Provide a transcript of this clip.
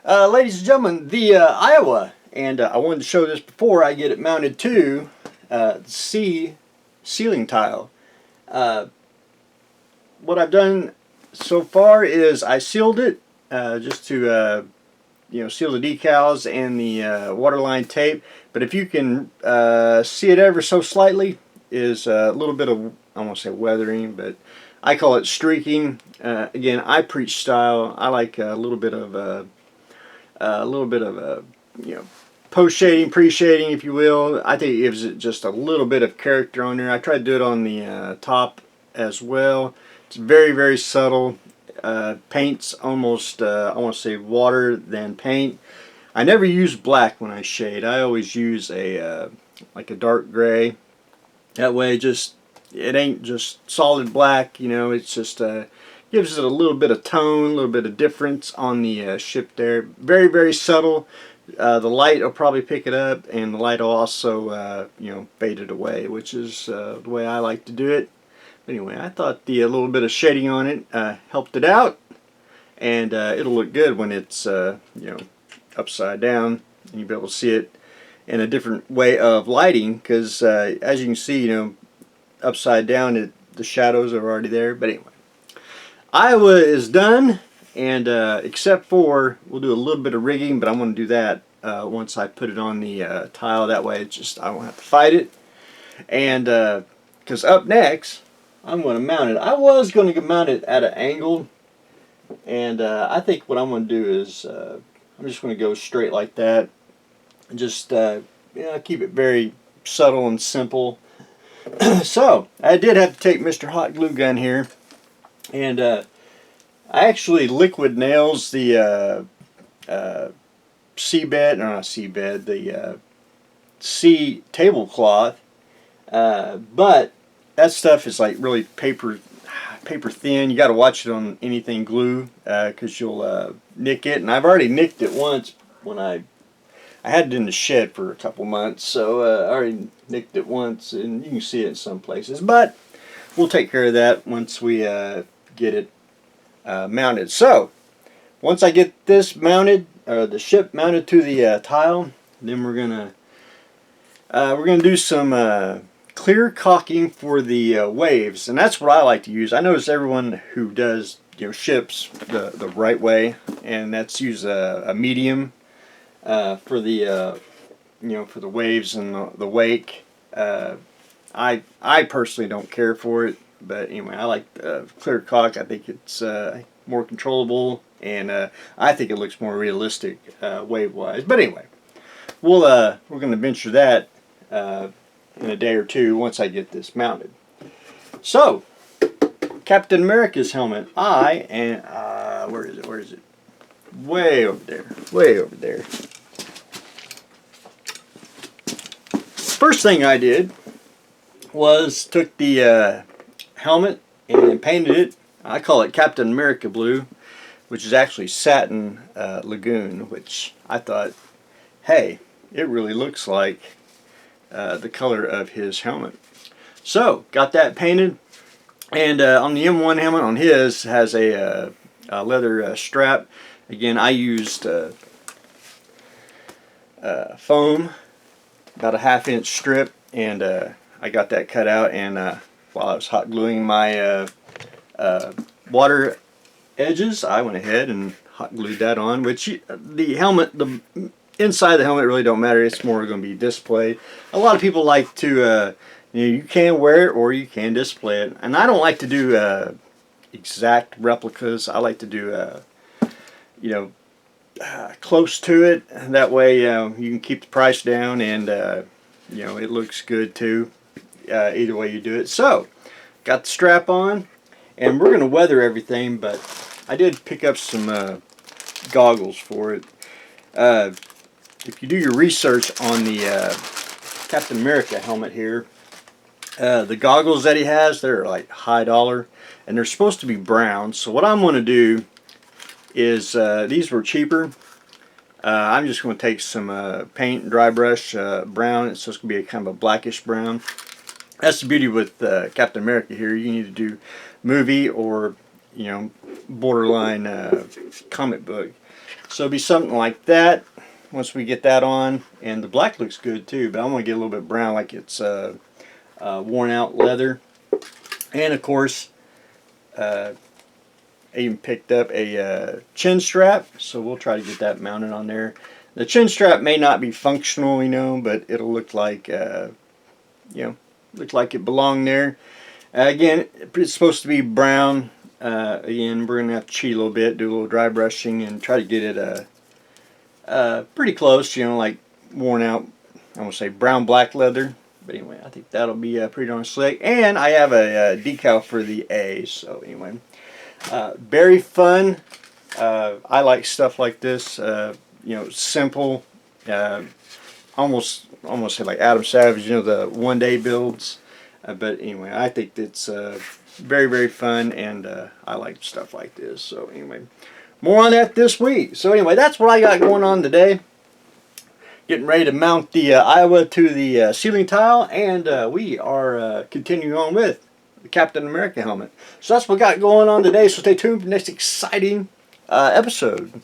Ladies and gentlemen, the Iowa, and I wanted to show this before I get it mounted to the ceiling tile. Uh, what I've done so far is I sealed it just to seal the decals and the waterline tape. But if you can see it ever so slightly, is a little bit of, I won't say weathering, but I call it streaking. Again, I preach style. I like a little bit of post shading, pre shading, if you will. I think it gives it just a little bit of character on there. I tried to do it on the top as well. It's very, very subtle. Paint's almost, I want to say water than paint. I never use black when I shade. I always use a like a dark gray. That way, it ain't just solid black. It's just gives it a little bit of tone, a little bit of difference on the ship there. Very, very subtle. The light will probably pick it up, and the light will also fade it away, which is the way I like to do it. Anyway, I thought the little bit of shading on it helped it out, and it'll look good when it's upside down, and you'll be able to see it in a different way of lighting, because as you can see, upside down, the shadows are already there. But anyway, Iowa is done, and except for, we'll do a little bit of rigging, but I'm going to do that once I put it on the tile. That way I won't have to fight it. And because up next I'm going to mount it. I was going to mount it at an angle, and I think what I'm going to do is I'm just going to go straight like that, and just keep it very subtle and simple. So I did have to take Mr. Hot Glue Gun here, and I actually liquid nails the the C tablecloth, but that stuff is like really paper thin. You got to watch it on anything glue, because you'll nick it. And I've already nicked it once when I had it in the shed for a couple months, so I already nicked it once, and you can see it in some places. But we'll take care of that once we get it mounted. So once I get this mounted, the ship mounted to the tile, then we're gonna do some clear caulking for the waves, and that's what I like to use. I notice everyone who does ships the right way, and that's use a medium for the for the waves and the wake. I personally don't care for it, but anyway, I like clear caulk. I think it's more controllable, and I think it looks more realistic wave wise. But anyway, we're going to venture that in a day or two once I get this mounted. So, Captain America's helmet. Where is it? Where is it? Way over there. Way over there. First thing I did was took the helmet and painted it. I call it Captain America blue, which is actually satin lagoon, which I thought, hey, it really looks like the color of his helmet. So got that painted, and on the M1 helmet, on his has a leather strap. Again, I used foam, about a 1/2 inch strip, and I got that cut out, and while I was hot gluing my water edges, I went ahead and hot glued that on. Which the inside of the helmet really don't matter. It's more going to be displayed. A lot of people like to you can wear it or you can display it, and I don't like to do exact replicas. I like to do close to it. That way you can keep the price down, and it looks good too, either way you do it. So got the strap on, and we're going to weather everything, but I did pick up some goggles for it. If you do your research on the Captain America helmet here, the goggles that he has, they're like high dollar, and they're supposed to be brown. So what I'm going to do is, these were cheaper. I'm just going to take some paint and dry brush brown. It's supposed to be a kind of a blackish brown. That's the beauty with Captain America here. You need to do movie or borderline comic book. So it'll be something like that once we get that on. And the black looks good too, but I want to get a little bit brown, like it's worn out leather. And of course, I even picked up a chin strap, so we'll try to get that mounted on there. The chin strap may not be functional, you know, but it'll look like, look like it belonged there. Again, it's supposed to be brown. Again, we're going to have to cheat a little bit, do a little dry brushing, and try to get it pretty close, you know, like worn out, I want to say brown-black leather. But anyway, I think that'll be pretty darn slick. And I have a decal for the A, so anyway. Very fun. I like stuff like this, you know, simple, almost say like Adam Savage, you know, the one-day builds. But anyway, I think it's very, very fun, and I like stuff like this. So anyway, more on that this week. So anyway, that's what I got going on today. Getting ready to mount the Iowa to the ceiling tile, and we are continuing on with the Captain America helmet. So that's what we got going on today. So stay tuned for the next exciting episode.